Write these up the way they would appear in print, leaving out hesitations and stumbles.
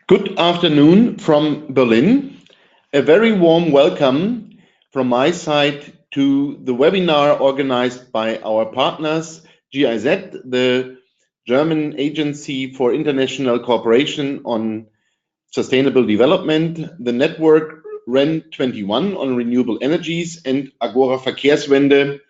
Good afternoon from Berlin. A very warm welcome from my side to the webinar organized by our partners, GIZ, the German Agency for International Cooperation on Sustainable Development, the network REN21 on renewable energies, and Agora Verkehrswende,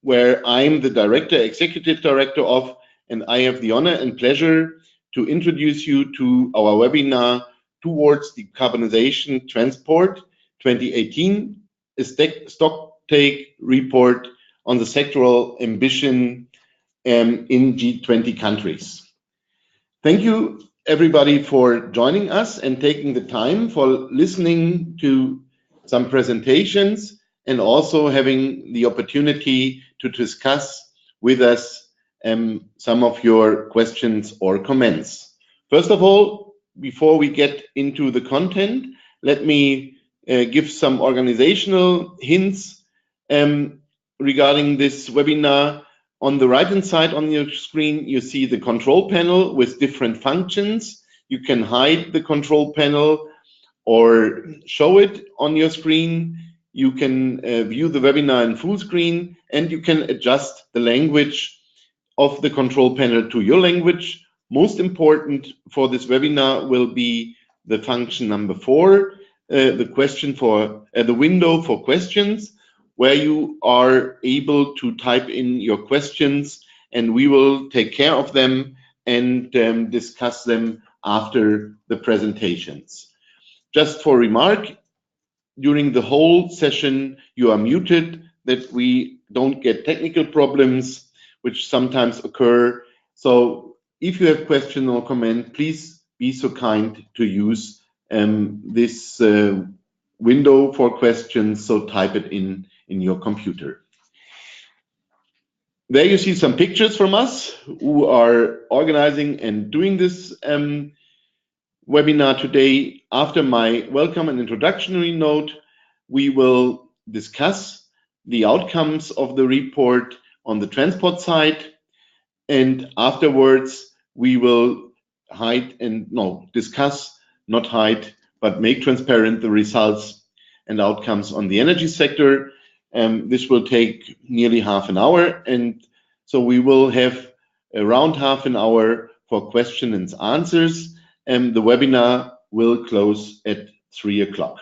where I'm the executive director of, and I have the honor and pleasure to introduce you to our webinar Towards Decarbonization Transport 2018, a Stocktake report on the sectoral ambition in G20 countries. Thank you everybody for joining us and taking the time for listening to some presentations and also having the opportunity to discuss with us some of your questions or comments. First of all, before we get into the content, let me give some organizational hints regarding this webinar. On the right-hand side on your screen, you see the control panel with different functions. You can hide the control panel or show it on your screen. You can view the webinar in full screen, and you can adjust the language of the control panel to your language. Most important for this webinar will be the function number 4, the window for questions, where you are able to type in your questions, and we will take care of them and discuss them after the presentations. Just for remark, during the whole session, you are muted, that we don't get technical problems which sometimes occur. So if you have question or comment, please be so kind to use this window for questions, so type it in your computer. There you see some pictures from us who are organizing and doing this webinar today. After my welcome and introductory note, we will discuss the outcomes of the report on the transport side, and afterwards we will discuss, not hide, but make transparent the results and outcomes on the energy sector. This will take nearly half an hour, and so we will have around half an hour for questions and answers, and the webinar will close at 3 o'clock.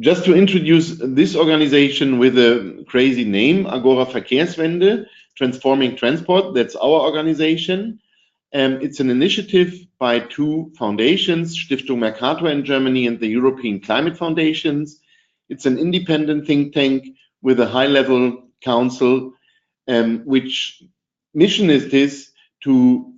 Just to introduce this organization with a crazy name, Agora Verkehrswende, Transforming Transport, that's our organization. It's an initiative by 2 foundations, Stiftung Mercator in Germany and the European Climate Foundations. It's an independent think tank with a high-level council, which mission is this to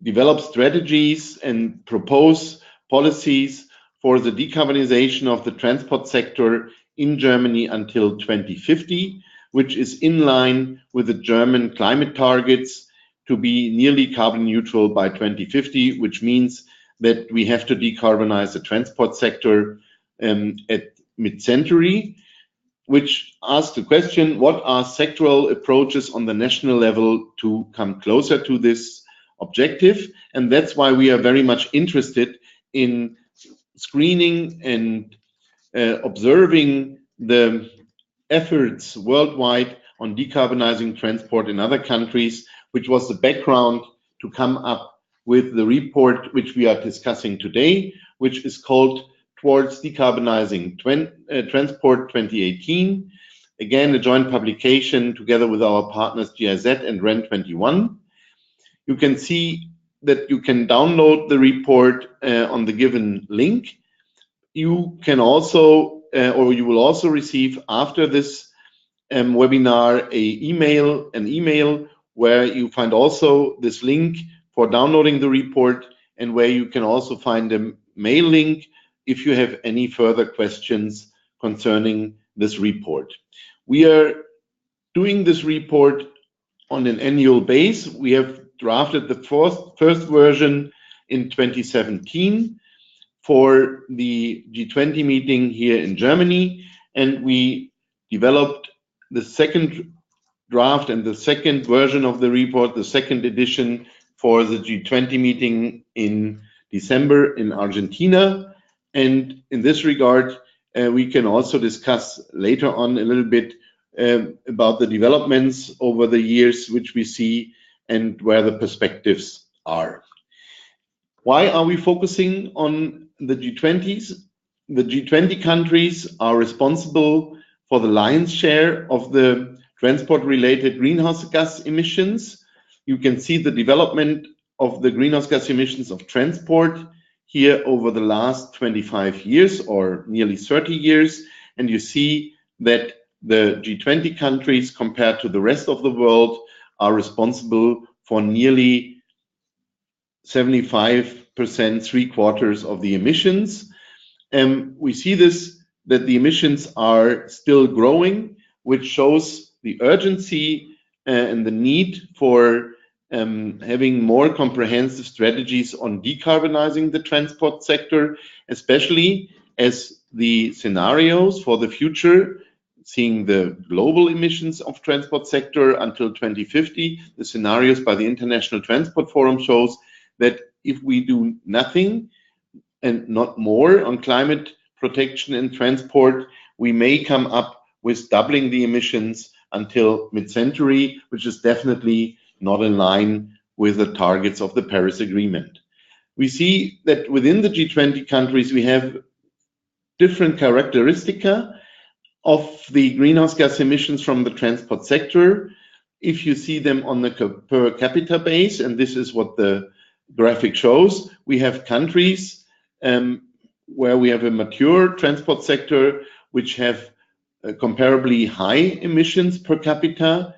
develop strategies and propose policies for the decarbonization of the transport sector in Germany until 2050, which is in line with the German climate targets to be nearly carbon neutral by 2050, which means that we have to decarbonize the transport sector at mid-century, which asks the question, what are sectoral approaches on the national level to come closer to this objective? And that's why we are very much interested in screening and observing the efforts worldwide on decarbonizing transport in other countries, which was the background to come up with the report which we are discussing today, which is called Towards Decarbonizing Transport 2018. Again, a joint publication together with our partners GIZ and REN21. You can see that you can download the report on the given link. You can also, or you will also receive after this webinar an email where you find also this link for downloading the report, and where you can also find a mail link if you have any further questions concerning this report. We are doing this report on an annual basis. We have drafted the first version in 2017 for the G20 meeting here in Germany, and we developed the second draft and the second version of the report, the second edition, for the G20 meeting in December in Argentina. And in this regard, we can also discuss later on a little bit about the developments over the years which we see and where the perspectives are. Why are we focusing on the G20s? The G20 countries are responsible for the lion's share of the transport-related greenhouse gas emissions. You can see the development of the greenhouse gas emissions of transport here over the last 25 years or nearly 30 years. And you see that the G20 countries compared to the rest of the world are responsible for nearly 75%, 3/4 of the emissions. We see this, that the emissions are still growing, which shows the urgency and the need for having more comprehensive strategies on decarbonizing the transport sector, especially as the scenarios for the future, seeing the global emissions of transport sector until 2050, the scenarios by the International Transport Forum shows that if we do nothing and not more on climate protection and transport, we may come up with doubling the emissions until mid-century, which is definitely not in line with the targets of the Paris Agreement. We see that within the G20 countries, we have different characteristica of the greenhouse gas emissions from the transport sector. If you see them on the per capita base, and this is what the graphic shows, we have countries where we have a mature transport sector which have comparably high emissions per capita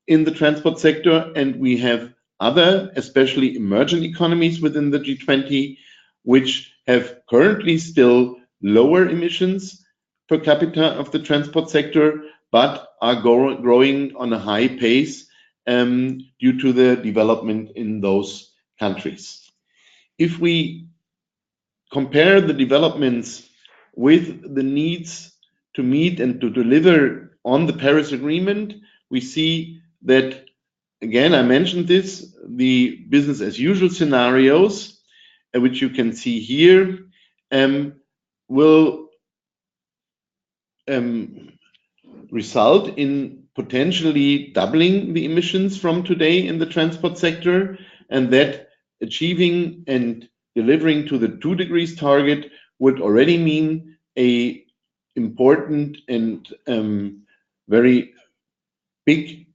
in the transport sector, and we have other, especially emerging economies within the G20, which have currently still lower emissions per capita of the transport sector, but are growing on a high pace due to the development in those countries. If we compare the developments with the needs to meet and to deliver on the Paris Agreement, we see that, again, I mentioned this, the business as usual scenarios, which you can see here, will result in potentially doubling the emissions from today in the transport sector, and that achieving and delivering to the 2 degrees target would already mean a important and very big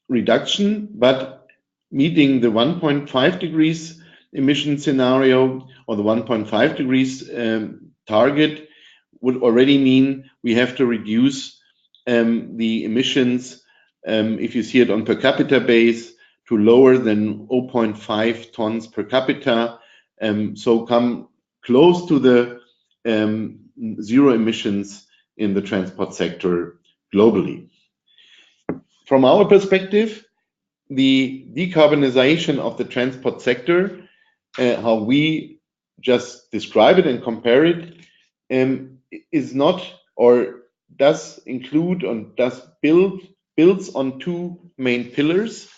reduction, but meeting the 1.5 degrees emission scenario or the 1.5 degrees target would already mean we have to reduce the emissions, if you see it on per capita base, to lower than 0.5 tons per capita, so come close to the zero emissions in the transport sector globally. From our perspective, the decarbonization of the transport sector, how we just describe it and compare it, is not, or does include and does builds on 2 main pillars,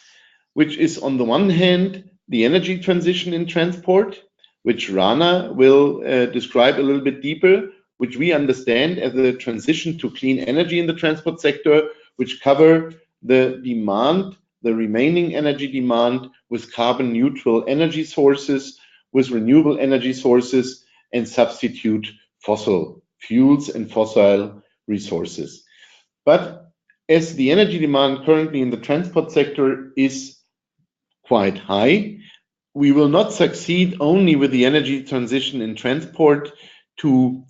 which is on the one hand the energy transition in transport, which Rana will describe a little bit deeper, which we understand as a transition to clean energy in the transport sector, which cover the demand, the remaining energy demand with carbon neutral energy sources, with renewable energy sources, and substitute fossil fuels and fossil resources. But as the energy demand currently in the transport sector is quite high, we will not succeed only with the energy transition in transport to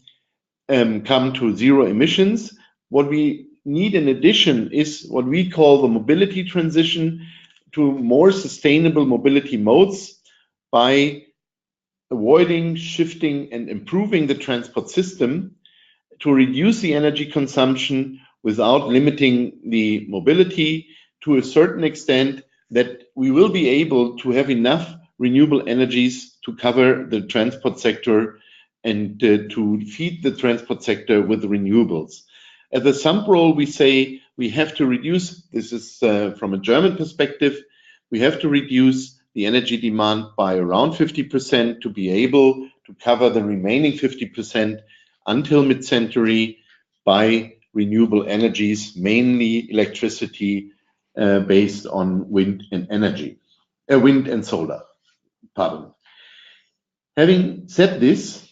come to zero emissions. What we need in addition is what we call the mobility transition to more sustainable mobility modes by avoiding, shifting, and improving the transport system to reduce the energy consumption without limiting the mobility to a certain extent that we will be able to have enough renewable energies to cover the transport sector and to feed the transport sector with renewables. At the sum role, we say we have to reduce, this is from a German perspective, we have to reduce the energy demand by around 50% to be able to cover the remaining 50% until mid-century by renewable energies, mainly electricity based on wind and solar. Pardon. Having said this,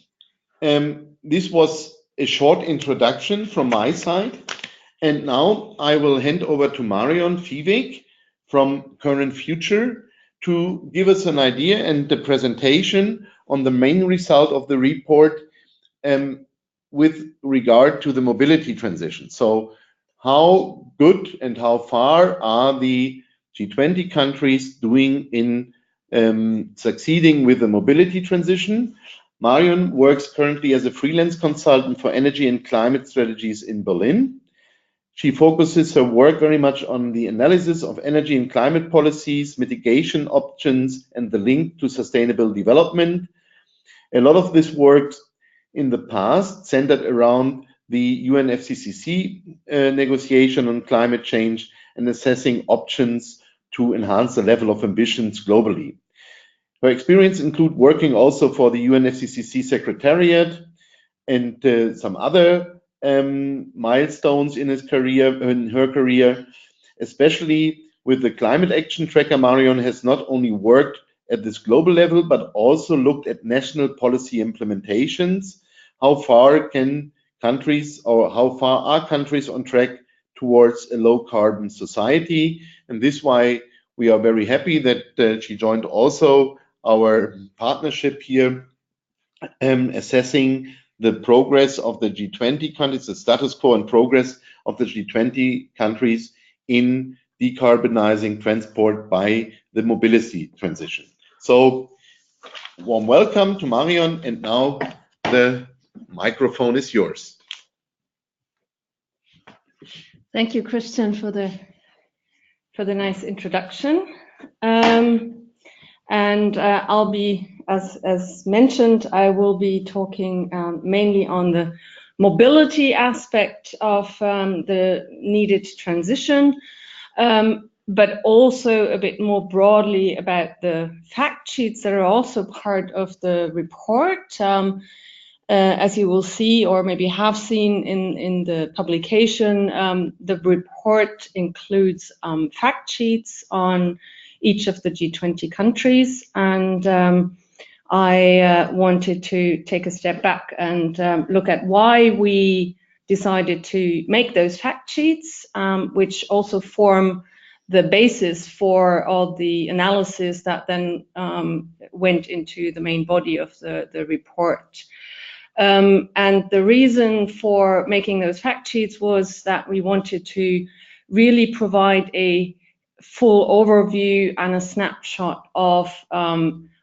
this was a short introduction from my side, and now I will hand over to Marion Viehweg from Current Future to give us an idea and the presentation on the main result of the report with regard to the mobility transition. So how good and how far are the G20 countries doing in succeeding with the mobility transition? Marion works currently as a freelance consultant for energy and climate strategies in Berlin. She focuses her work very much on the analysis of energy and climate policies, mitigation options, and the link to sustainable development. A lot of this work in the past centered around the UNFCCC negotiation on climate change and assessing options to enhance the level of ambitions globally. Her experience include working also for the UNFCCC Secretariat and some other milestones in her career, especially with the climate action tracker. Marion has not only worked at this global level, but also looked at national policy implementations. How far can countries, or how far are countries on track towards a low carbon society? And this is why we are very happy that she joined also our partnership here, assessing the progress of the G20 countries, the status quo and progress of the G20 countries in decarbonizing transport by the mobility transition. So, warm welcome to Marion, and now the microphone is yours. Thank you, Christian, for the nice introduction. I'll be, as mentioned, I will be talking mainly on the mobility aspect of the needed transition, but also a bit more broadly about the fact sheets that are also part of the report. As you will see, or maybe have seen in the publication, the report includes fact sheets on each of the G20 countries, and I wanted to take a step back and look at why we decided to make those fact sheets, which also form the basis for all the analysis that then went into the main body of the report. And the reason for making those fact sheets was that we wanted to really provide a full overview and a snapshot of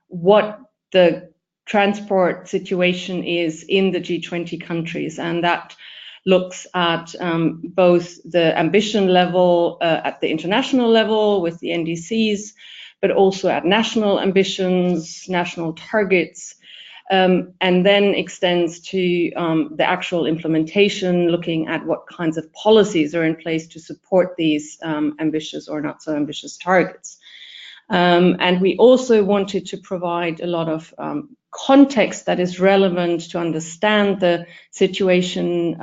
what the transport situation is in the G20 countries, and that looks at both the ambition level at the international level with the NDCs, but also at national ambitions, national targets, and then extends to the actual implementation, looking at what kinds of policies are in place to support these ambitious or not so ambitious targets. And we also wanted to provide a lot of context that is relevant to understand the situation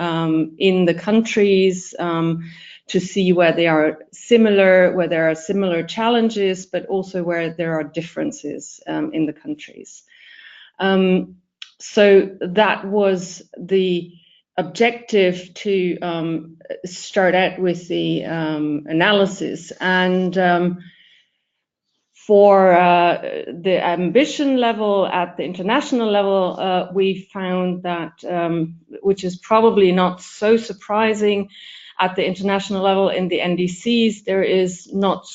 in the countries, to see where they are similar, where there are similar challenges, but also where there are differences in the countries. So that was the objective, to start out with the analysis. And for the ambition level at the international level, we found that, which is probably not so surprising, at the international level in the NDCs, there is not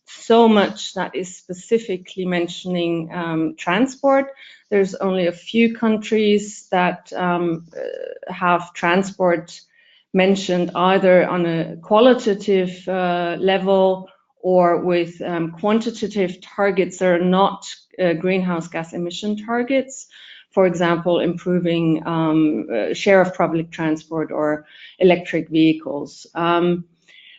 so much that is specifically mentioning transport. There's only a few countries that have transport mentioned either on a qualitative level or with quantitative targets that are not greenhouse gas emission targets. For example, improving share of public transport or electric vehicles.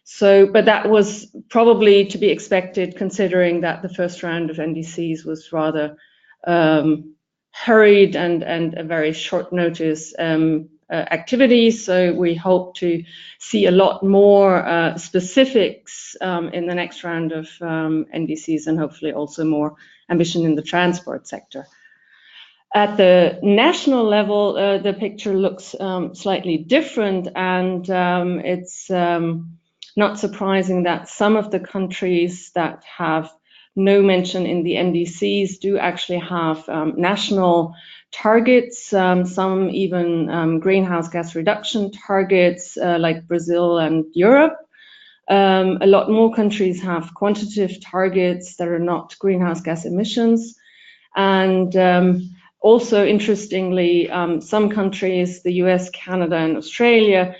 So, but that was probably to be expected, considering that the first round of NDCs was rather hurried and a very short notice activity. So we hope to see a lot more specifics in the next round of NDCs, and hopefully also more ambition in the transport sector. At the national level, the picture looks slightly different, and it's not surprising that some of the countries that have no mention in the NDCs do actually have national targets, some even greenhouse gas reduction targets like Brazil and Europe. A lot more countries have quantitative targets that are not greenhouse gas emissions. And also, interestingly, some countries, the US, Canada, and Australia,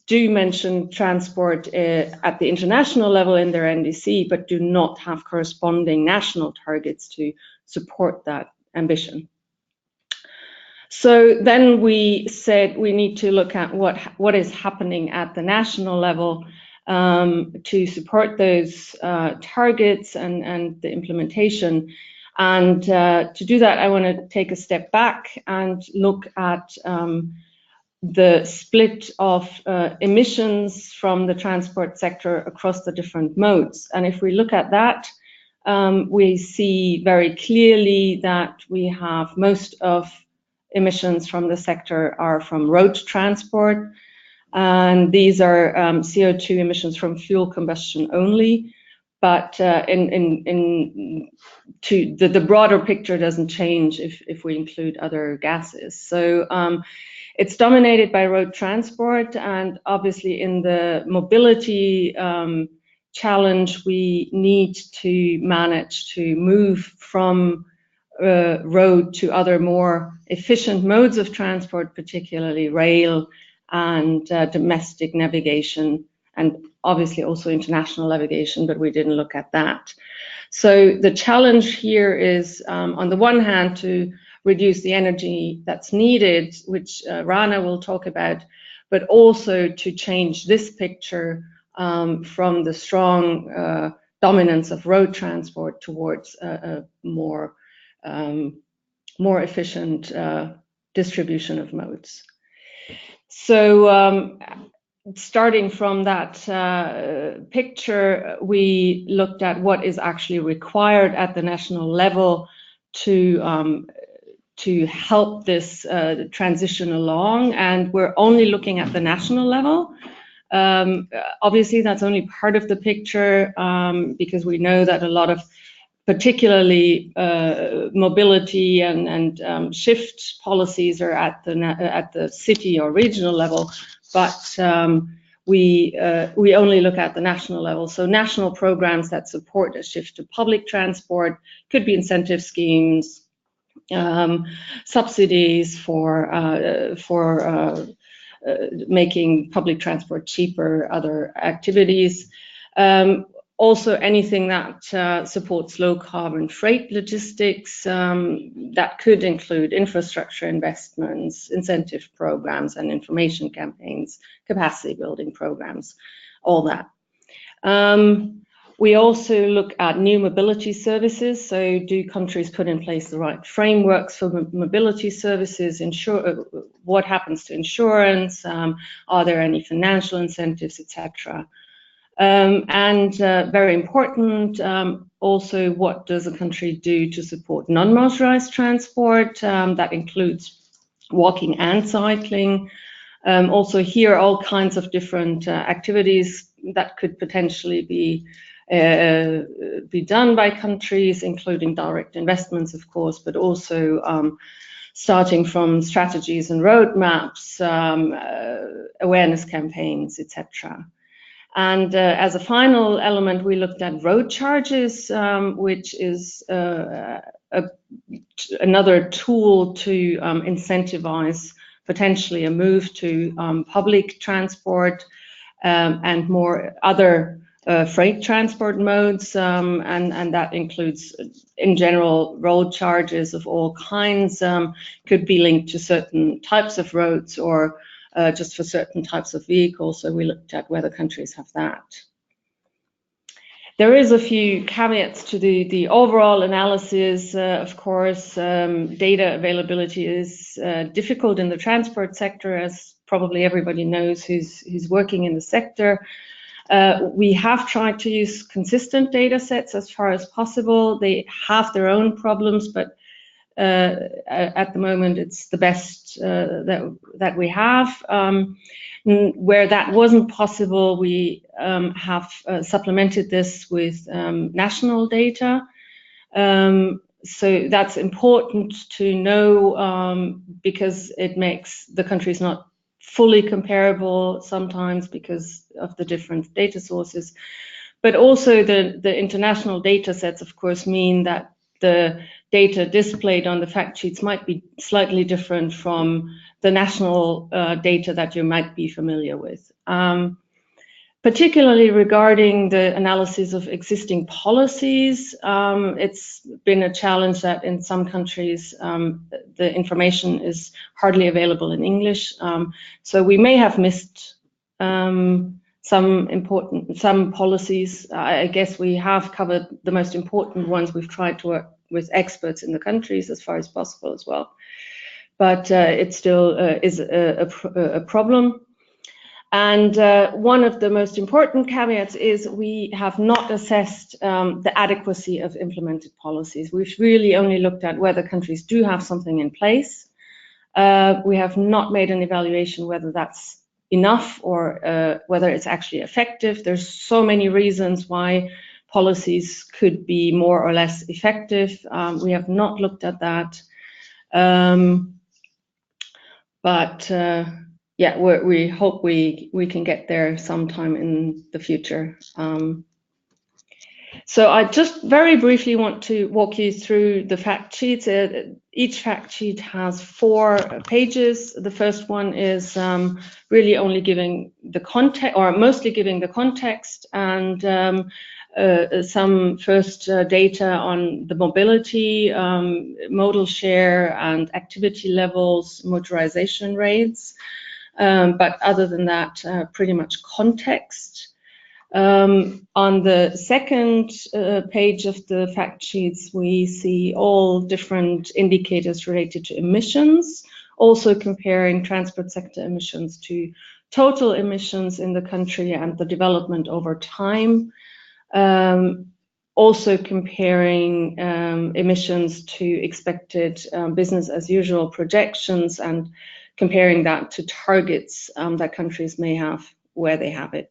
do mention transport at the international level in their NDC, but do not have corresponding national targets to support that ambition. So then we said we need to look at what is happening at the national level to support those targets and the implementation. And to do that, I want to take a step back and look at the split of emissions from the transport sector across the different modes. And if we look at that, we see very clearly that we have most of emissions from the sector are from road transport. And these are CO2 emissions from fuel combustion only. But the broader picture doesn't change if we include other gases. So it's dominated by road transport, and obviously in the mobility challenge, we need to manage to move from road to other more efficient modes of transport, particularly rail and domestic navigation, and obviously also international navigation, but we didn't look at that. So the challenge here is, on the one hand, to reduce the energy that's needed, which Rana will talk about, but also to change this picture from the strong dominance of road transport towards a more efficient distribution of modes. So starting from that picture, we looked at what is actually required at the national level to help this transition along, and we're only looking at the national level. Obviously, that's only part of the picture because we know that a lot of particularly mobility and shift policies are at the city or regional level, but we only look at the national level. So national programs that support a shift to public transport could be incentive schemes, subsidies for making public transport cheaper, other activities. Also, anything that supports low carbon freight logistics, that could include infrastructure investments, incentive programs, and information campaigns, capacity building programs, all that. We also look at new mobility services. So do countries put in place the right frameworks for mobility services? What happens to insurance? Are there any financial incentives, etc.? And very important, also, what does a country do to support non-motorized transport? That includes walking and cycling. Also here, all kinds of different activities that could potentially be done by countries, including direct investments, of course, but also starting from strategies and roadmaps, awareness campaigns, etc. And as a final element, we looked at road charges, which is another tool to incentivize potentially a move to public transport and more other freight transport modes, and that includes, in general, road charges of all kinds, could be linked to certain types of roads or just for certain types of vehicles. So we looked at whether countries have that. There is a few caveats to the overall analysis. Of course, data availability is difficult in the transport sector, as probably everybody knows who's working in the sector. We have tried to use consistent data sets as far as possible. They have their own problems, but at the moment it's the best that we have. Where that wasn't possible, we have supplemented this with national data. So that's important to know because it makes the countries not fully comparable sometimes because of the different data sources. But also the international data sets, of course, mean that the data displayed on the fact sheets might be slightly different from the national data that you might be familiar with. Particularly regarding the analysis of existing policies, it's been a challenge that in some countries the information is hardly available in English. So we may have missed some policies. I guess we have covered the most important ones. We've tried to work with experts in the countries as far as possible as well. But it still is a problem. And one of the most important caveats is we have not assessed the adequacy of implemented policies. We've really only looked at whether countries do have something in place. We have not made an evaluation whether that's enough or whether it's actually effective. There's so many reasons why policies could be more or less effective. We have not looked at that. Yeah, we hope we can get there sometime in the future. So I just very briefly want to walk you through the fact sheets. Each fact sheet has 4 pages. The first one is really only giving the context, or mostly giving the context, and some first data on the mobility, modal share and activity levels, motorization rates. But other than that, pretty much context. On the second page of the fact sheets, we see all different indicators related to emissions, also comparing transport sector emissions to total emissions in the country and the development over time. Also comparing emissions to expected business as usual projections and comparing that to targets that countries may have where they have it.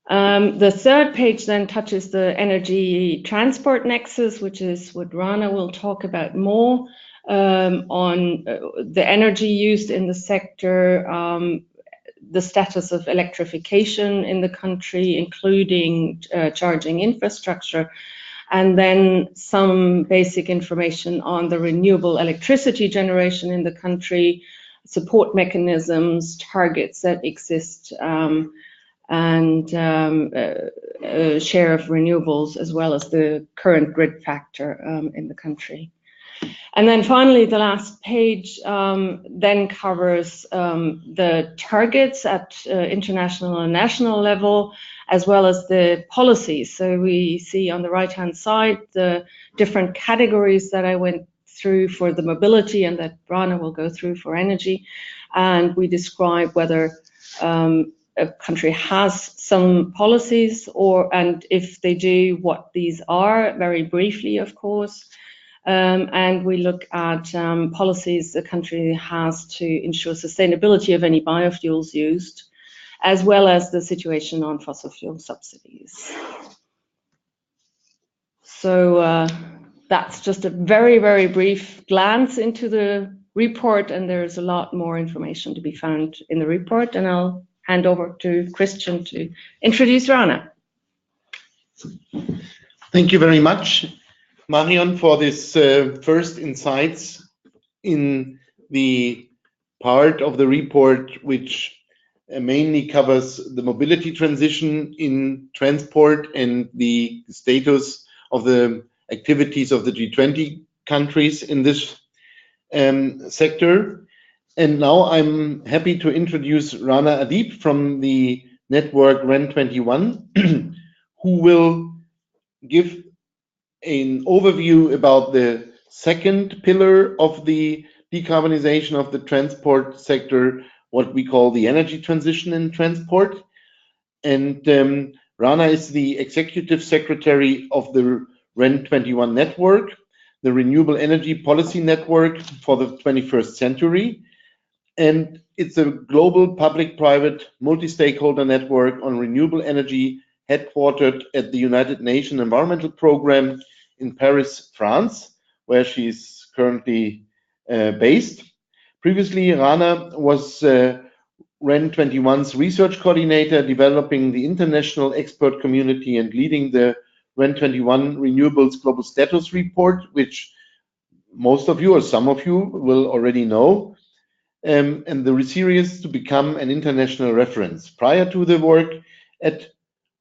The third page then touches the energy transport nexus, which is what Rana will talk about more, on the energy used in the sector, the status of electrification in the country, including charging infrastructure, and then some basic information on the renewable electricity generation in the country, support mechanisms, targets that exist, and share of renewables, as well as the current grid factor in the country. And then finally, the last page then covers the targets at international and national level, as well as the policies. So we see on the right-hand side the different categories that I went through for the mobility and that Rana will go through for energy. And we describe whether a country has some policies, and if they do, what these are, very briefly, of course. And we look at policies the country has to ensure sustainability of any biofuels used, as well as the situation on fossil fuel subsidies. So that's just a very, very brief glance into the report, and there's a lot more information to be found in the report, and I'll hand over to Christian to introduce Rana. Thank you very much, Marion, for this first insights in the part of the report which mainly covers the mobility transition in transport and the status of the activities of the G20 countries in this sector. And now I'm happy to introduce Rana Adib from the network REN21, who will give an overview about the second pillar of the decarbonization of the transport sector, what we call the energy transition in transport. And Rana is the executive secretary of the REN21 network, the Renewable Energy Policy Network for the 21st century. And it's a global public-private multi-stakeholder network on renewable energy headquartered at the United Nations Environmental Programme in Paris, France, where she's currently based. Previously, Rana was REN21's research coordinator, developing the international expert community and leading the REN21 Renewables Global Status Report, which most of you or some of you will already know. And the series to become an international reference. Prior to the work at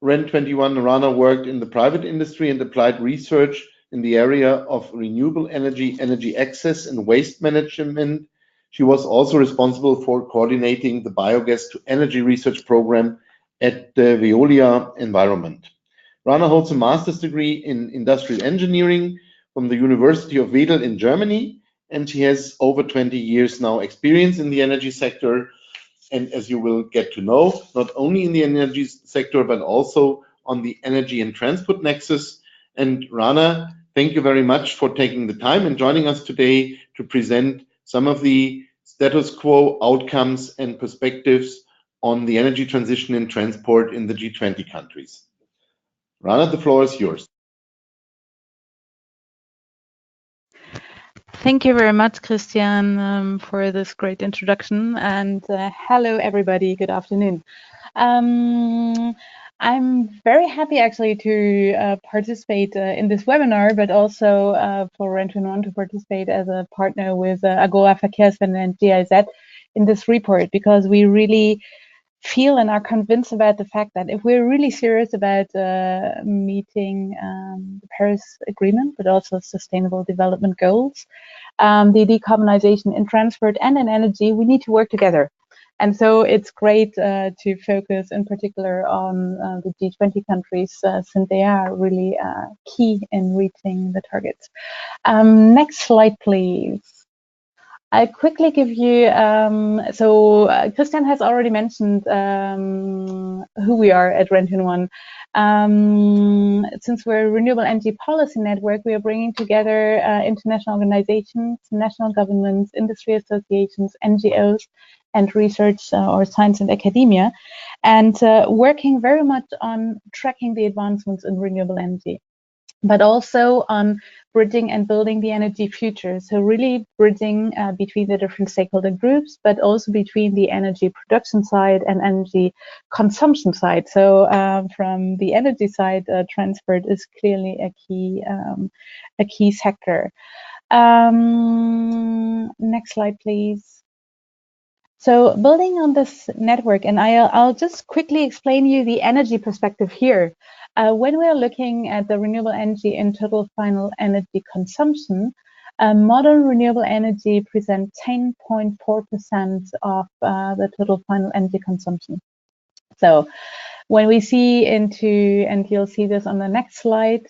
REN21, Rana worked in the private industry and applied research in the area of renewable energy, energy access, and waste management. She was also responsible for coordinating the biogas to energy research program at the Veolia Environment. Rana holds a master's degree in industrial engineering from the University of Wedel in Germany, and she has over 20 years now experience in the energy sector. And as you will get to know, not only in the energy sector, but also on the energy and transport nexus. And Rana, thank you very much for taking the time and joining us today to present some of the status quo outcomes and perspectives on the energy transition in transport in the G20 countries. Rana, the floor is yours. Thank you very much, Christian, for this great introduction. And hello, everybody. Good afternoon. I'm very happy actually to participate in this webinar, but also for REN21 to participate as a partner with Agora Verkehrswende and GIZ in this report, because we really feel and are convinced about the fact that if we're really serious about meeting the Paris Agreement, but also Sustainable Development Goals, the decarbonization in transport and in energy, we need to work together. And so it's great to focus in particular on the G20 countries, since they are really key in reaching the targets. Next slide, please. I quickly give you, Christian has already mentioned who we are at REN21. Since we're a Renewable Energy Policy Network, we are bringing together international organizations, national governments, industry associations, NGOs, and research or science and academia, and working very much on tracking the advancements in renewable energy, but also on bridging and building the energy future. So really bridging between the different stakeholder groups, but also between the energy production side and energy consumption side. So from the energy side, transport is clearly a key sector. Next slide, please. So building on this network, and I'll just quickly explain you the energy perspective here. When we're looking at the renewable energy in total final energy consumption, modern renewable energy presents 10.4% of the total final energy consumption. So when we see into, and you'll see this on the next slide,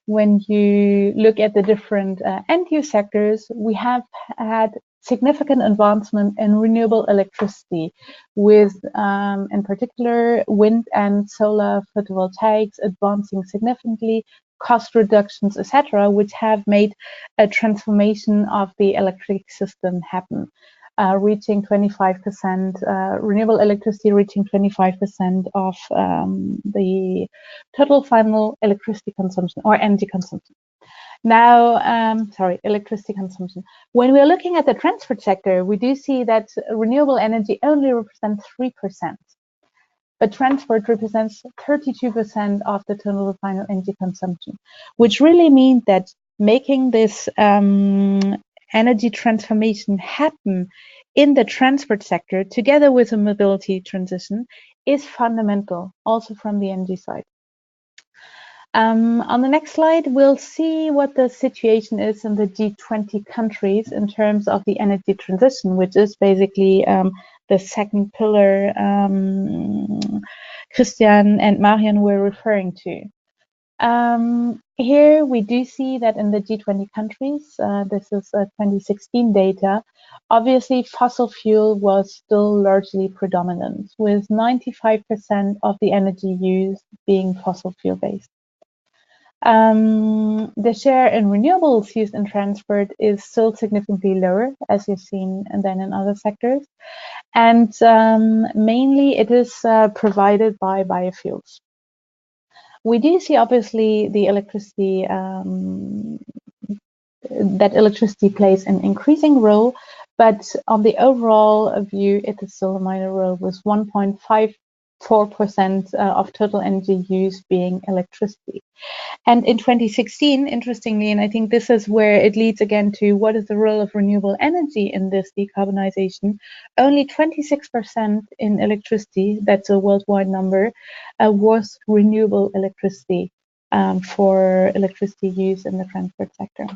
when you look at the different end-use sectors, we have had significant advancement in renewable electricity with, in particular, wind and solar photovoltaics advancing significantly, cost reductions, etc., which have made a transformation of the electric system happen, reaching 25%, renewable electricity reaching 25% of the total final electricity consumption or energy consumption. Now, electricity consumption. When we're looking at the transport sector, we do see that renewable energy only represents 3%, but transport represents 32% of the total final energy consumption, which really means that making this energy transformation happen in the transport sector, together with a mobility transition, is fundamental, also from the energy side. On the next slide, we'll see what the situation is in the G20 countries in terms of the energy transition, which is basically the second pillar Christian and Marian were referring to. Here we do see that in the G20 countries, this is 2016 data, obviously fossil fuel was still largely predominant, with 95% of the energy used being fossil fuel based. The share in renewables used in transport is still significantly lower, as you've seen, than in other sectors. And mainly it is provided by biofuels. We do see, obviously, the electricity, that electricity plays an increasing role, but on the overall view, it is still a minor role, with 1.54% of total energy use being electricity. And in 2016, interestingly, and I think this is where it leads again to what is the role of renewable energy in this decarbonization, only 26% in electricity, that's a worldwide number, was renewable electricity for electricity use in the transport sector.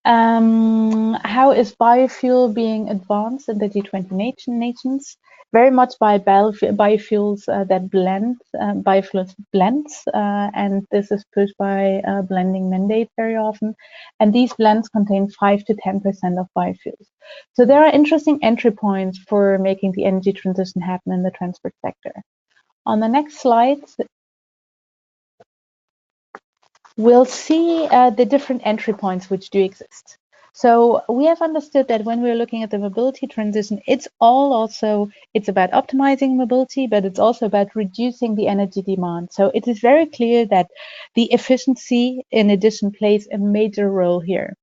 How is biofuel being advanced in the G20 nations? Very much by biofuels that blend, biofuels blends, and this is pushed by blending mandate very often. And these blends contain 5 to 10% of biofuels. So there are interesting entry points for making the energy transition happen in the transport sector. On the next slide, we'll see the different entry points which do exist. So we have understood that when we're looking at the mobility transition, it's about optimizing mobility, but it's also about reducing the energy demand. So it is very clear that the efficiency, in addition, plays a major role here.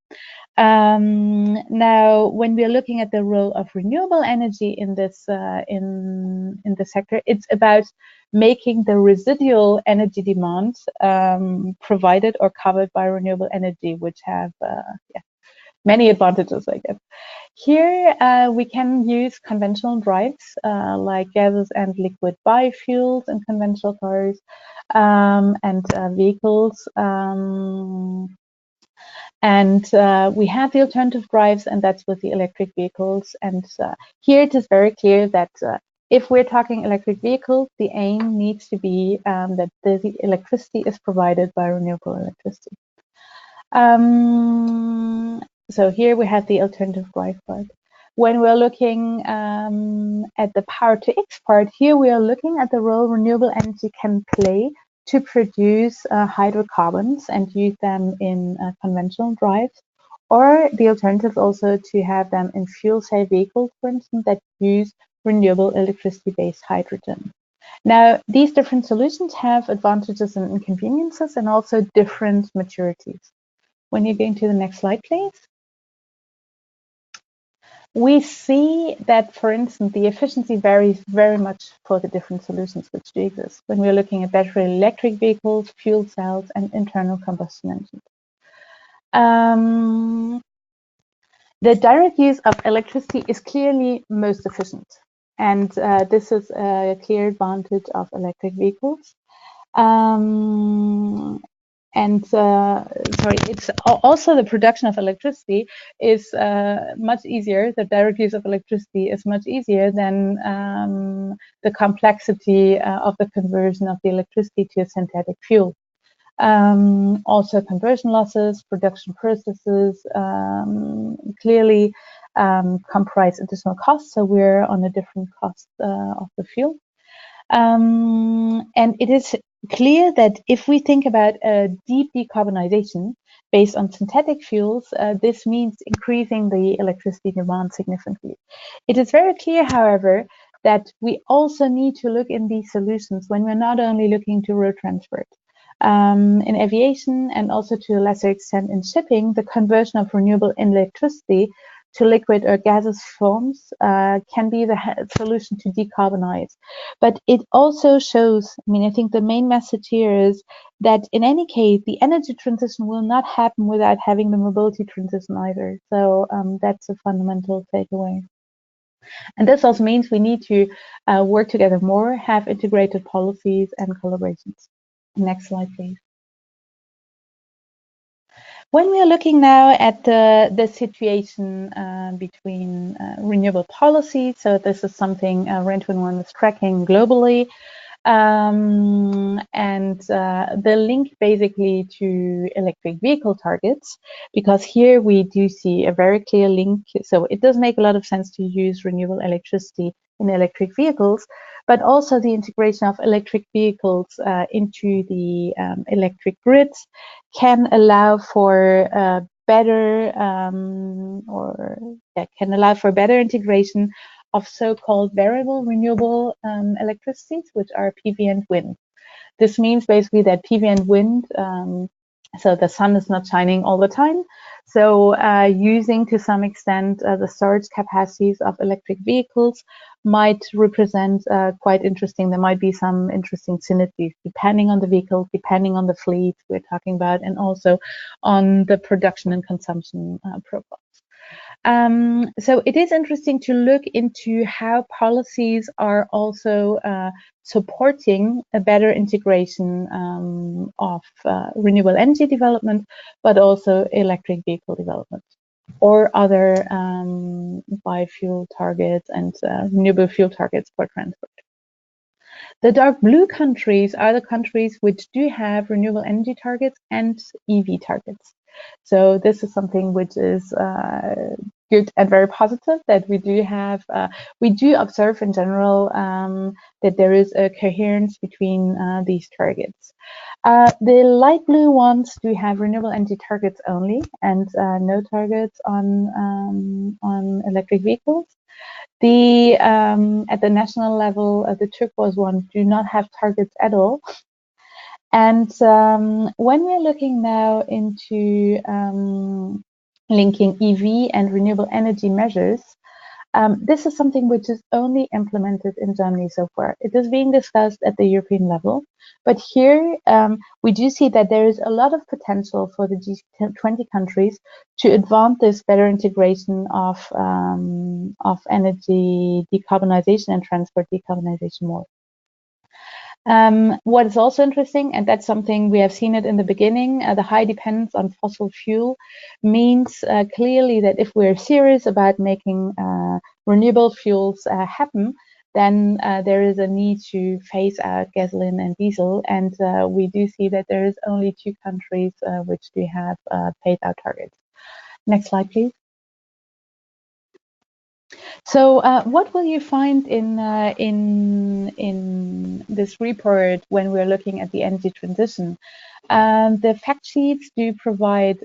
Now, when we're looking at the role of renewable energy in this in the sector, it's about making the residual energy demand provided or covered by renewable energy, which have many advantages, I guess. Here, we can use conventional drives like gases and liquid biofuels in conventional cars and vehicles. We have the alternative drives, and that's with the electric vehicles. And here it is very clear that if we're talking electric vehicles, the aim needs to be that the electricity is provided by renewable electricity. So here we have the alternative drive part. When we're looking at the power to X part, here we are looking at the role renewable energy can play to produce hydrocarbons and use them in conventional drives, or the alternative also to have them in fuel cell vehicles, for instance, that use renewable electricity-based hydrogen. Now, these different solutions have advantages and inconveniences and also different maturities. When you're going to the next slide, please. We see that, for instance, the efficiency varies very much for the different solutions which do exist when we're looking at battery electric vehicles, fuel cells, and internal combustion engines. The direct use of electricity is clearly most efficient, and this is a clear advantage of electric vehicles. It's also the production of electricity is much easier. The direct use of electricity is much easier than the complexity of the conversion of the electricity to a synthetic fuel. Also, conversion losses, production processes clearly comprise additional costs. So we're on a different cost of the fuel. And it is clear that if we think about a deep decarbonization based on synthetic fuels, this means increasing the electricity demand significantly. It is very clear, however, that we also need to look in these solutions when we're not only looking to road transport. In aviation and also to a lesser extent in shipping, the conversion of renewable electricity to liquid or gaseous forms can be the solution to decarbonize. But it also shows, I think the main message here is that in any case, the energy transition will not happen without having the mobility transition either. So that's a fundamental takeaway. And this also means we need to work together more, have integrated policies and collaborations. Next slide, please. When we are looking now at the situation between renewable policy, so this is something REN21 is tracking globally, and the link basically to electric vehicle targets, because here we do see a very clear link. So it does make a lot of sense to use renewable electricity in electric vehicles, but also the integration of electric vehicles into the electric grids can allow for better integration of so-called variable renewable electricities, which are PV and wind. This means basically that PV and wind, so the sun is not shining all the time, so using to some extent the storage capacities of electric vehicles might represent quite interesting. There might be some interesting synergies depending on the vehicle, depending on the fleet we're talking about, and also on the production and consumption profiles. So it is interesting to look into how policies are also supporting a better integration of renewable energy development, but also electric vehicle development or other biofuel targets and renewable fuel targets for transport. The dark blue countries are the countries which do have renewable energy targets and EV targets. So this is something which is good and very positive, that we do have, we do observe in general that there is a coherence between these targets. The light blue ones do have renewable energy targets only and no targets on electric vehicles. The at the national level, the turquoise ones do not have targets at all. And when we're looking now into linking EV and renewable energy measures, this is something which is only implemented in Germany so far. It is being discussed at the European level, but here we do see that there is a lot of potential for the G20 countries to advance this better integration of energy decarbonization and transport decarbonization more. What is also interesting, and that's something we have seen it in the beginning, the high dependence on fossil fuel means clearly that if we're serious about making renewable fuels happen, then there is a need to phase out gasoline and diesel. And we do see that there is only 2 countries which do have phase out targets. Next slide, please. So what will you find in this report when we're looking at the energy transition? The fact sheets do provide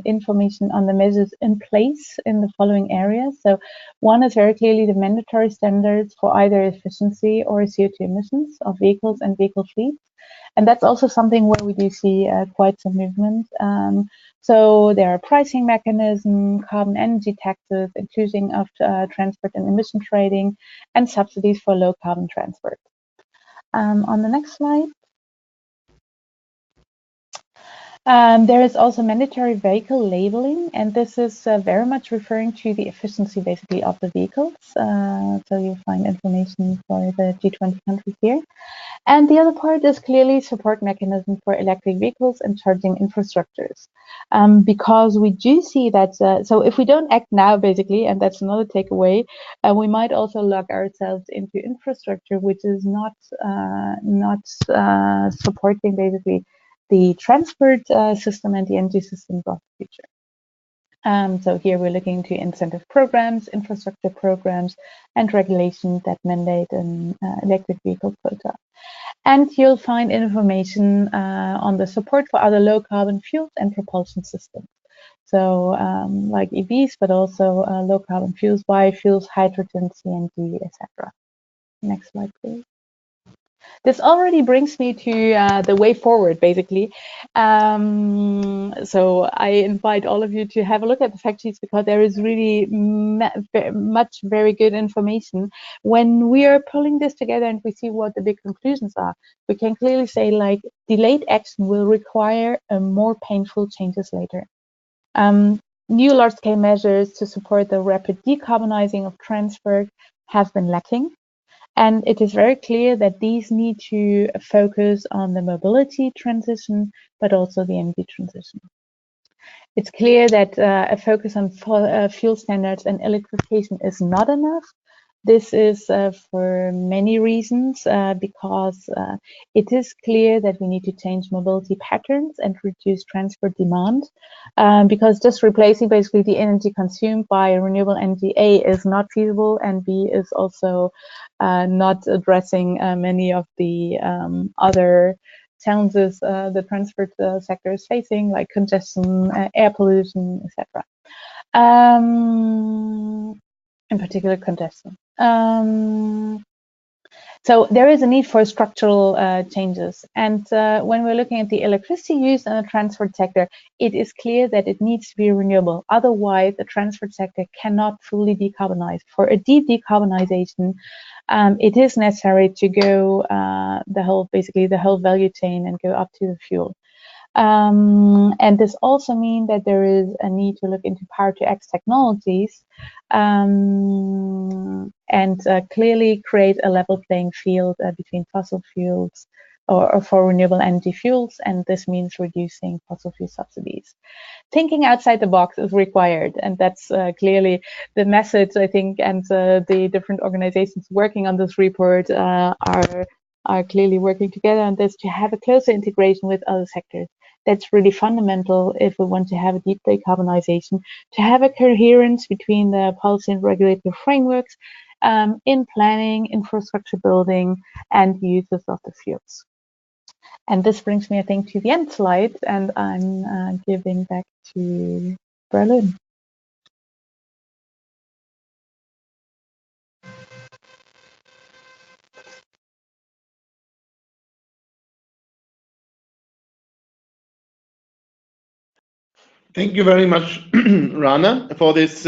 information on the measures in place in the following areas. So one is very clearly the mandatory standards for either efficiency or CO2 emissions of vehicles and vehicle fleets. And that's also something where we do see quite some movement. So there are pricing mechanisms, carbon energy taxes, inclusion of transport and emission trading, and subsidies for low carbon transport. On the next slide. There is also mandatory vehicle labeling, and this is very much referring to the efficiency basically of the vehicles. So you'll find information for the G20 countries here. And the other part is clearly support mechanism for electric vehicles and charging infrastructures. Because we do see that, so if we don't act now basically, and that's another takeaway, we might also lock ourselves into infrastructure which is not supporting basically the transport system and the energy systems of the future. So here we're looking to incentive programs, infrastructure programs, and regulations that mandate an electric vehicle quota. And you'll find information on the support for other low carbon fuels and propulsion systems. So like EVs, but also low carbon fuels, biofuels, hydrogen, CNG, etc. Next slide, please. This already brings me to the way forward, basically. So I invite all of you to have a look at the fact sheets, because there is really much very good information. When we are pulling this together and we see what the big conclusions are, we can clearly say, like, delayed action will require more painful changes later. New large-scale measures to support the rapid decarbonizing of transport have been lacking. And it is very clear that these need to focus on the mobility transition, but also the energy transition. It's clear that a focus on fuel standards and electrification is not enough. This is for many reasons, because it is clear that we need to change mobility patterns and reduce transport demand, because just replacing basically the energy consumed by renewable energy, A, is not feasible, and B, is also not addressing many of the other challenges the transport sector is facing, like congestion, air pollution, etc. In particular, congestion. So there is a need for structural changes. And when we're looking at the electricity use in the transport sector, it is clear that it needs to be renewable. Otherwise, the transport sector cannot fully decarbonize. For a deep decarbonization, it is necessary to go basically the whole value chain and go up to the fuel. And this also means that there is a need to look into power-to-X technologies and clearly create a level playing field between fossil fuels or for renewable energy fuels, and this means reducing fossil fuel subsidies. Thinking outside the box is required, and that's clearly the message, I think, and the different organizations working on this report are clearly working together on this to have a closer integration with other sectors. That's really fundamental if we want to have a deep decarbonization, to have a coherence between the policy and regulatory frameworks in planning, infrastructure building, and uses of the fuels. And this brings me, I think, to the end slide, and I'm giving back to Berlin. Thank you very much, Rana, for this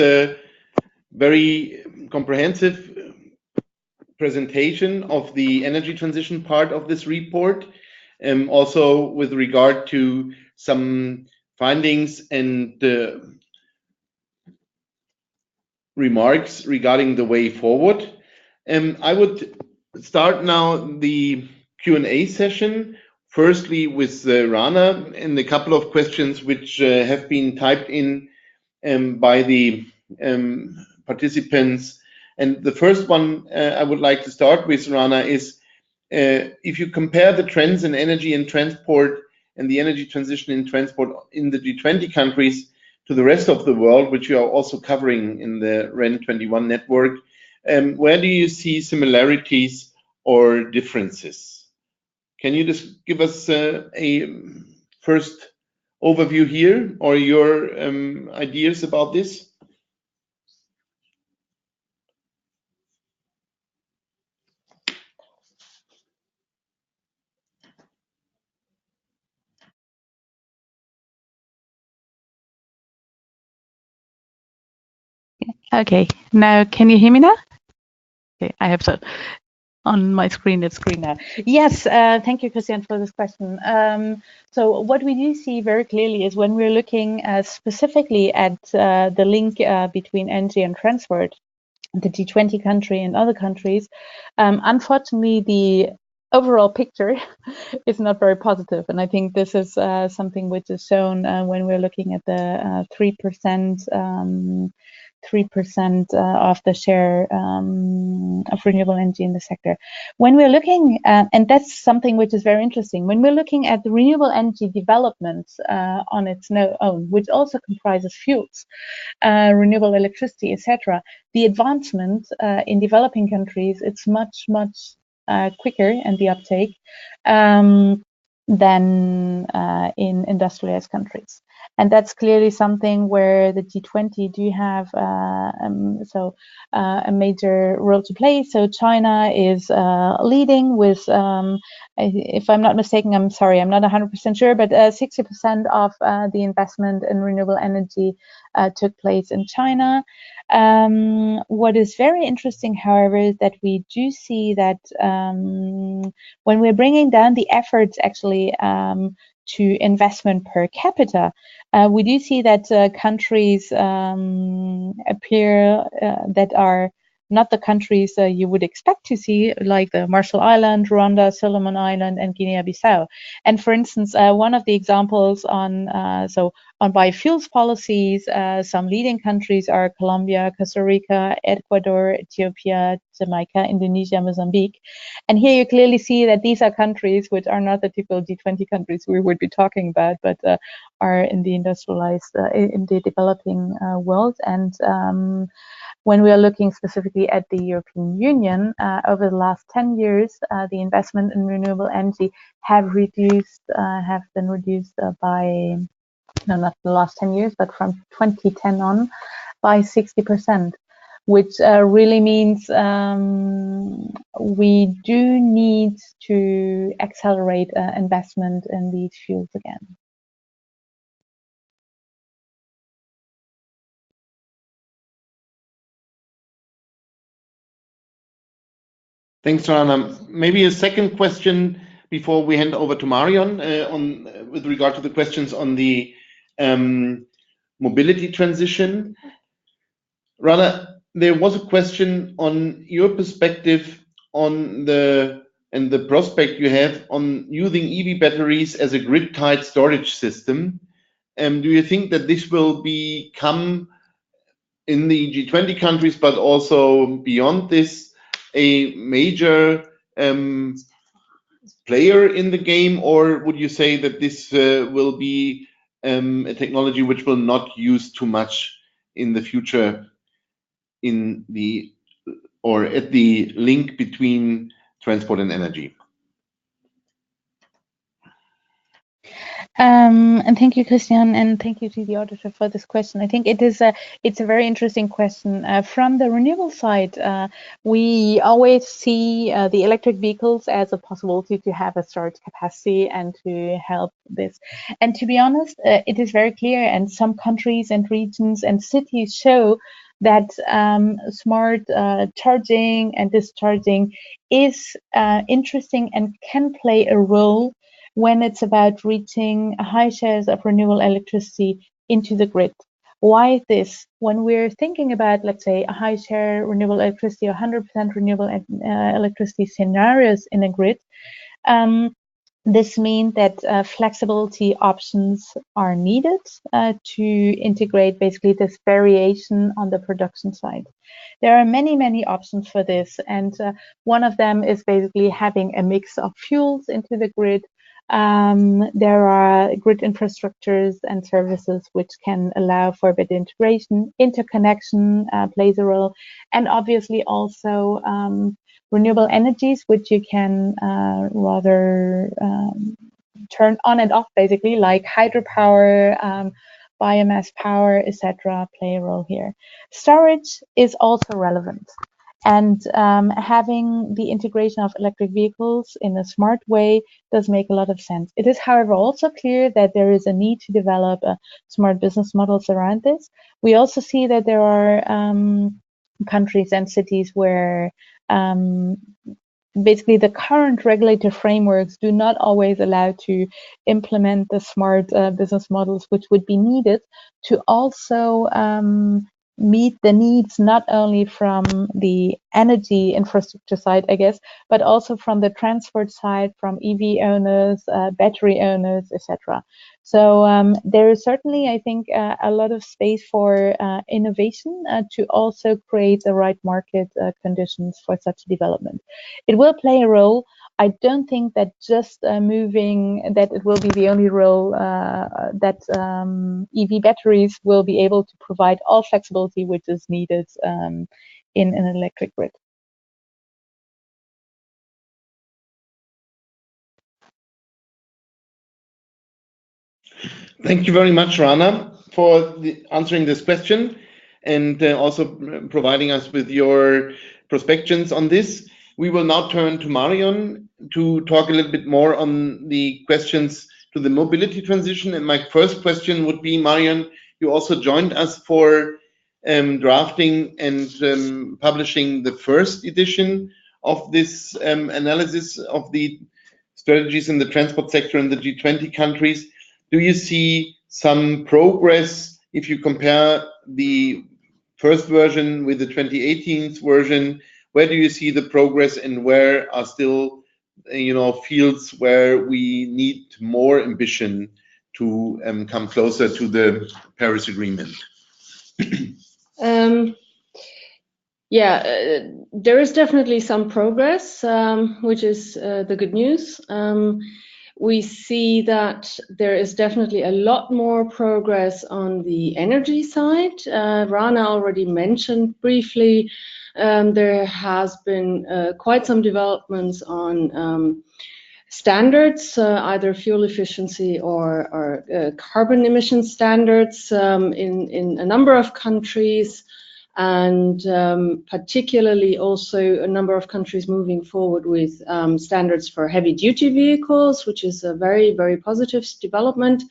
very comprehensive presentation of the energy transition part of this report, also with regard to some findings and remarks regarding the way forward. I would start now the Q&A session, firstly with Rana, and a couple of questions which have been typed in by the participants. And the first one I would like to start with, Rana, is if you compare the trends in energy and transport and the energy transition in transport in the G20 countries to the rest of the world, which you are also covering in the REN21 network, where do you see similarities or differences? Can you just give us a first overview here, or your ideas about this? Okay, now can you hear me now? Okay, I have so. On my screen, it's green now. Yes, thank you, Christian, for this question. So what we do see very clearly is when we're looking specifically at the link between energy and transport, the G20 country and other countries, unfortunately, the overall picture is not very positive. And I think this is something which is shown when we're looking at the 3% of the share of renewable energy in the sector. When we're looking at, and that's something which is very interesting, when we're looking at the renewable energy development on its own, which also comprises fuels, renewable electricity, etc., the advancement in developing countries, it's much quicker, and the uptake than in industrialized countries. And that's clearly something where the G20 do have a major role to play. So China is leading with, if I'm not mistaken, I'm sorry, I'm not 100% sure, but 60% of the investment in renewable energy took place in China. What is very interesting, however, is that we do see that when we're bringing down the efforts actually to investment per capita, we do see that countries appear that are not the countries you would expect to see, like the Marshall Islands, Rwanda, Solomon Island, and Guinea-Bissau. And for instance, one of the examples on biofuels policies, some leading countries are Colombia, Costa Rica, Ecuador, Ethiopia, Jamaica, Indonesia, Mozambique. And here you clearly see that these are countries which are not the typical G20 countries we would be talking about, but are in the industrialized, in the developing world. And when we are looking specifically at the European Union, over the last 10 years, the investment in renewable energy have been reduced by, no, not the last 10 years, but from 2010 on, by 60%, which really means we do need to accelerate investment in these fields again. Thanks, Rana. Maybe a second question before we hand over to Marion with regard to the questions on the mobility transition. Rana, there was a question on your perspective on the prospect you have on using EV batteries as a grid-tied storage system. Do you think that this will become in the G20 countries, but also beyond this, a major player in the game, or would you say that this will be a technology which will not use too much in the future in the or at the link between transport and energy? And thank you, Christian, and thank you to the auditor for this question. I think it's a very interesting question. From the renewable side, we always see the electric vehicles as a possibility to have a storage capacity and to help this. And to be honest, it is very clear, and some countries and regions and cities show that smart charging and discharging is interesting and can play a role when it's about reaching high shares of renewable electricity into the grid. Why this? When we're thinking about, let's say, a high share renewable electricity, 100% renewable electricity scenarios in a grid, this means that flexibility options are needed to integrate basically this variation on the production side. There are many, many options for this, and one of them is basically having a mix of fuels into the grid. There are grid infrastructures and services which can allow for better integration. Interconnection plays a role, and obviously also renewable energies, which you can rather turn on and off, basically, like hydropower, biomass power, etc., play a role here. Storage is also relevant. And having the integration of electric vehicles in a smart way does make a lot of sense. It is, however, also clear that there is a need to develop smart business models around this. We also see that there are countries and cities where basically the current regulatory frameworks do not always allow to implement the smart business models which would be needed to also meet the needs not only from the energy infrastructure side, I guess, but also from the transport side, from EV owners, battery owners, etc. So there is certainly, I think, a lot of space for innovation to also create the right market conditions for such development. It will play a role. I don't think that just that it will be the only role that EV batteries will be able to provide all flexibility which is needed in an electric grid. Thank you very much, Rana, for answering this question and also providing us with your prospections on this. We will now turn to Marion to talk a little bit more on the questions to the mobility transition. And my first question would be, Marion, you also joined us for drafting and publishing the first edition of this analysis of the strategies in the transport sector in the G20 countries. Do you see some progress if you compare the first version with the 2018 version? Where do you see the progress, and where are still, fields where we need more ambition to come closer to the Paris Agreement? There is definitely some progress, which is the good news. We see that there is definitely a lot more progress on the energy side. Rana already mentioned briefly, there has been quite some developments on standards, either fuel efficiency or carbon emission standards in a number of countries, and particularly also a number of countries moving forward with standards for heavy-duty vehicles, which is a very, very positive development.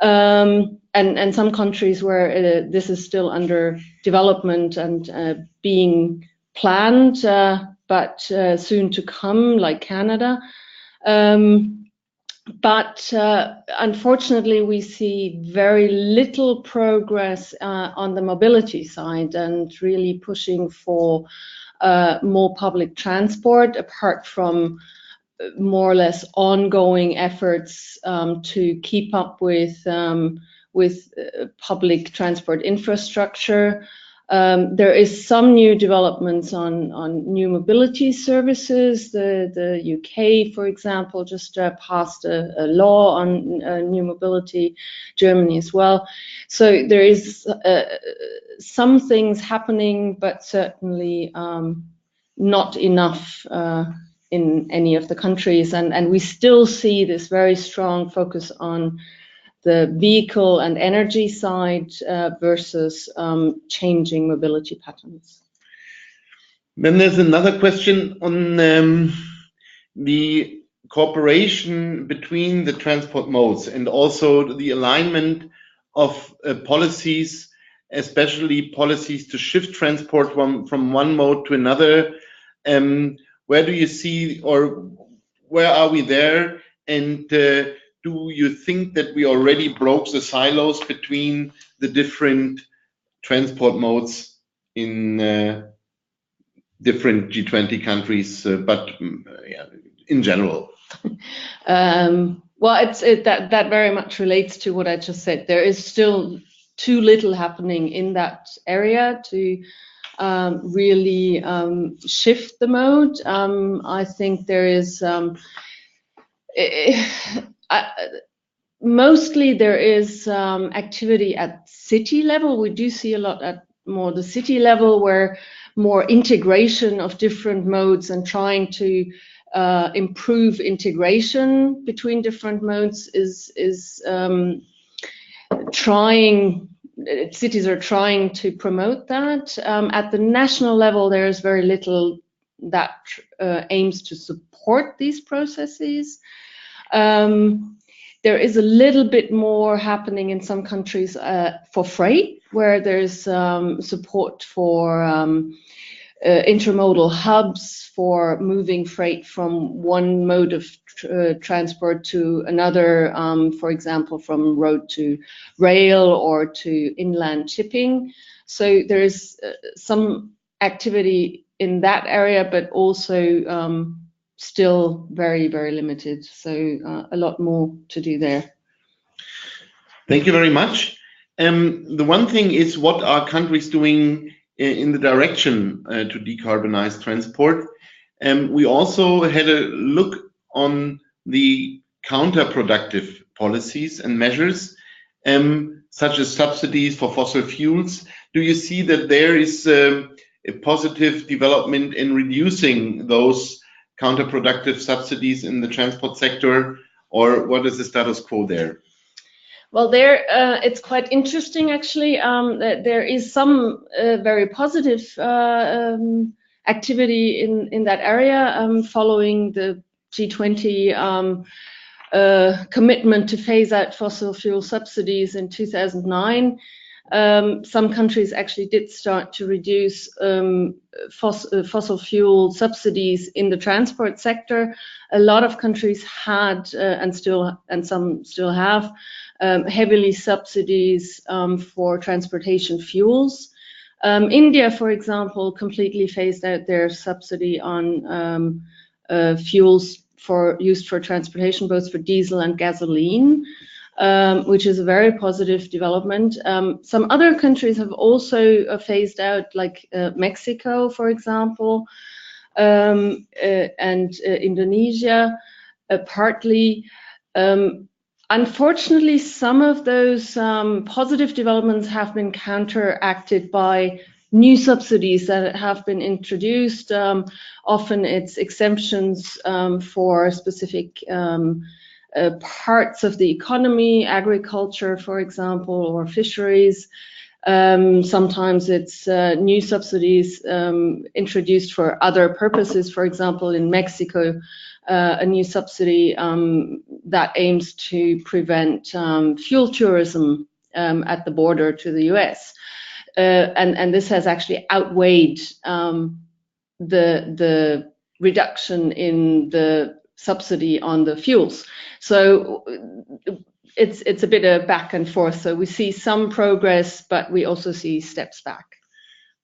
And some countries where this is still under development and being planned, but soon to come, like Canada. But unfortunately, we see very little progress on the mobility side, and really pushing for more public transport, apart from more or less ongoing efforts to keep up with public transport infrastructure. There is some new developments on new mobility services. The UK, for example, just passed a law on new mobility, Germany as well. So there is some things happening, but certainly not enough in any of the countries. And we still see this very strong focus on the vehicle and energy side versus changing mobility patterns. Then there's another question on the cooperation between the transport modes, and also the alignment of policies, especially policies to shift transport from one mode to another. Where do you see, or where are we there? And do you think that we already broke the silos between the different transport modes in different G20 countries, but in general? Well, that very much relates to what I just said. There is still too little happening in that area to really shift the mode. I think there is mostly there is activity at city level. We do see a lot at more the city level, where more integration of different modes and trying to improve integration between different modes is cities are trying to promote that. At the national level, there is very little that aims to support these processes. There is a little bit more happening in some countries for freight, where there's support for intermodal hubs for moving freight from one mode of transport to another, for example, from road to rail or to inland shipping. So there is some activity in that area, but also still very, very limited. So a lot more to do there. Thank you very much. The one thing is, what are countries doing in the direction to decarbonize transport? We also had a look on the counterproductive policies and measures, such as subsidies for fossil fuels. Do you see that there is a positive development in reducing those counterproductive subsidies in the transport sector, or what is the status quo there? Well, there it's quite interesting, actually. There is some very positive activity in that area following the G20 commitment to phase out fossil fuel subsidies in 2009. Some countries actually did start to reduce fossil fuel subsidies in the transport sector. A lot of countries had and some still have heavily subsidies for transportation fuels. India, for example, completely phased out their subsidy on fuels used for transportation, both for diesel and gasoline, which is a very positive development. Some other countries have also phased out, like Mexico, for example, and Indonesia, partly. Unfortunately, some of those positive developments have been counteracted by new subsidies that have been introduced. Often it's exemptions for specific parts of the economy, agriculture, for example, or fisheries. Sometimes it's new subsidies introduced for other purposes. For example, in Mexico, a new subsidy that aims to prevent fuel tourism at the border to the US. And this has actually outweighed the reduction in the subsidy on the fuels. So it's a bit of back and forth. So we see some progress, but we also see steps back.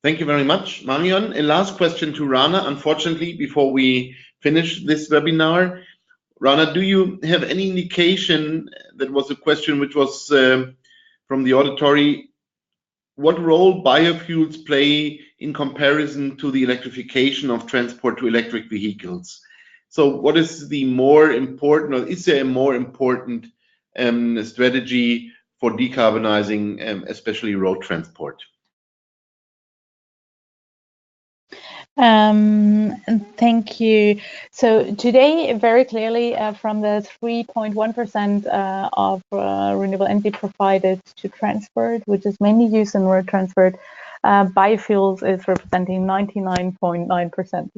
Thank you very much, Marion. A last question to Rana, unfortunately, before we finish this webinar. Rana, do you have any indication, that was a question which was from the auditory, what role biofuels play in comparison to the electrification of transport to electric vehicles? So what is the more important, or is there a more important strategy for decarbonizing, especially road transport? Thank you. So today, very clearly, from the 3.1% of renewable energy provided to transport, which is mainly used in road transport, biofuels is representing 99.9%.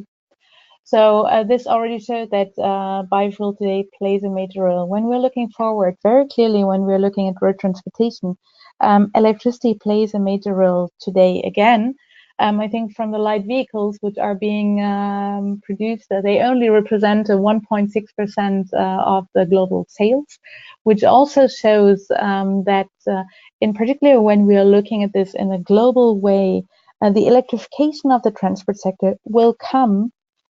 So this already showed that biofuel today plays a major role. When we're looking forward, very clearly, when we're looking at road transportation, electricity plays a major role today again. I think from the light vehicles which are being produced, they only represent 1.6% of the global sales, which also shows that in particular when we are looking at this in a global way, the electrification of the transport sector will come,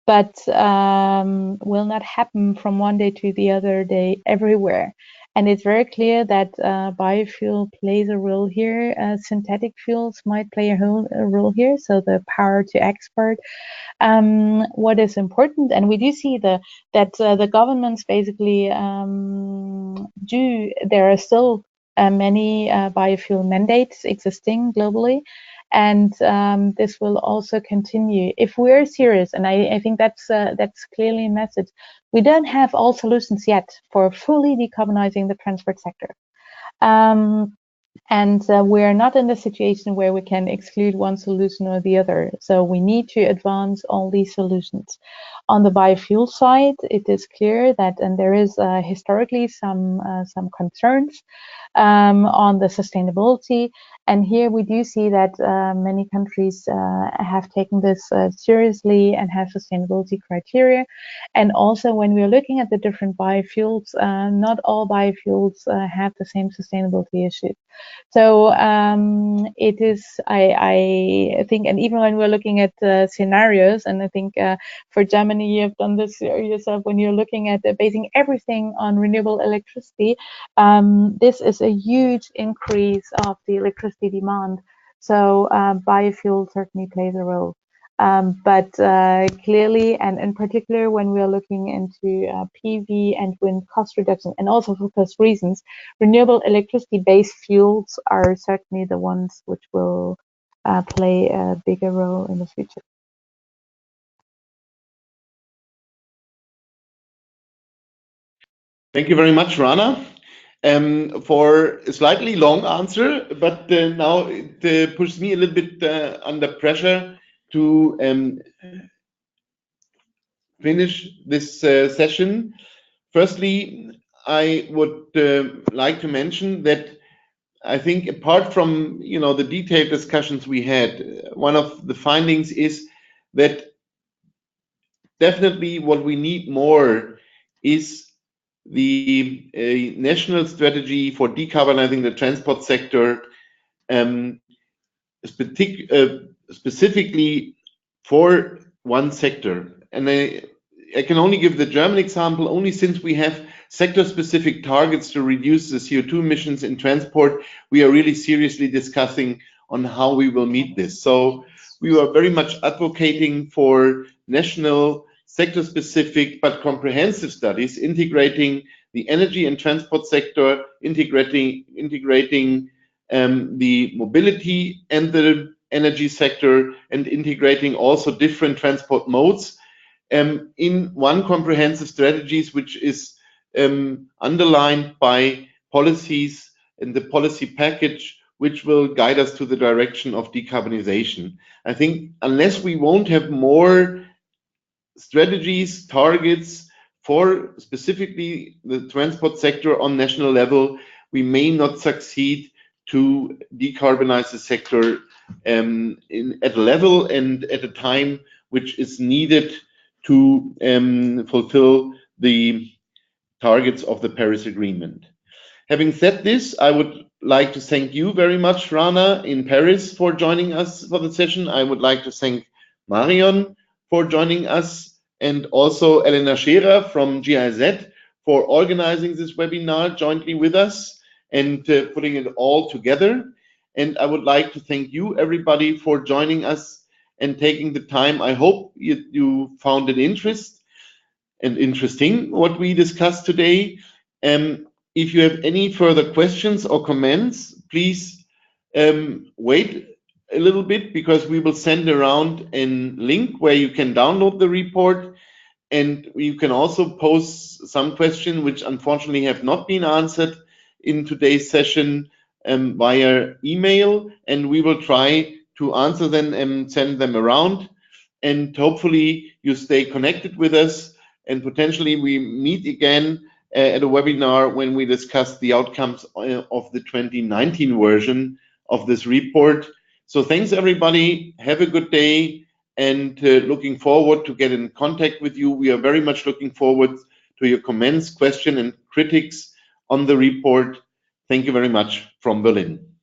but will not happen from one day to the other day everywhere. And it's very clear that biofuel plays a role here. Synthetic fuels might play a role here, so the power to export. What is important, and we do see that the governments basically there are still many biofuel mandates existing globally. And this will also continue. If we're serious, and I think that's clearly a message, we don't have all solutions yet for fully decarbonizing the transport sector. And we're not in the situation where we can exclude one solution or the other. So we need to advance all these solutions. On the biofuel side, it is clear that, and there is historically some concerns on the sustainability. And here we do see that many countries have taken this seriously and have sustainability criteria. And also when we're looking at the different biofuels, not all biofuels have the same sustainability issues. So it is, I think, and even when we're looking at scenarios, and I think for Germany, you've done this yourself, when you're looking at basing everything on renewable electricity, this is a huge increase of the electricity demand. So biofuel certainly plays a role. But clearly, and in particular, when we are looking into PV and wind cost reduction, and also for cost reasons, renewable electricity-based fuels are certainly the ones which will play a bigger role in the future. Thank you very much, Rana, for a slightly long answer, but now it pushes me a little bit under pressure to finish this session. Firstly, I would like to mention that I think apart from the detailed discussions we had, one of the findings is that definitely what we need more is the national strategy for decarbonizing the transport sector, specifically for one sector. And I can only give the German example, only since we have sector-specific targets to reduce the CO2 emissions in transport, we are really seriously discussing on how we will meet this. So we are very much advocating for national sector-specific but comprehensive studies integrating the energy and transport sector, integrating the mobility and the energy sector, and integrating also different transport modes in one comprehensive strategies, which is underlined by policies and the policy package, which will guide us to the direction of decarbonization. I think unless we won't have more strategies, targets for specifically the transport sector on national level, we may not succeed to decarbonize the sector at a level and at a time which is needed to fulfill the targets of the Paris Agreement. Having said this, I would like to thank you very much, Rana, in Paris for joining us for the session. I would like to thank Marion for joining us, and also Elena Scherer from GIZ for organizing this webinar jointly with us and putting it all together. And I would like to thank you, everybody, for joining us and taking the time. I hope you found it interesting what we discussed today. If you have any further questions or comments, please wait a little bit, because we will send around a link where you can download the report, and you can also post some questions which unfortunately have not been answered in today's session via email, and we will try to answer them and send them around. And hopefully you stay connected with us, and potentially we meet again at a webinar when we discuss the outcomes of the 2019 version of this report. So thanks, everybody. Have a good day, and looking forward to get in contact with you. We are very much looking forward to your comments, questions, and critics on the report. Thank you very much from Berlin.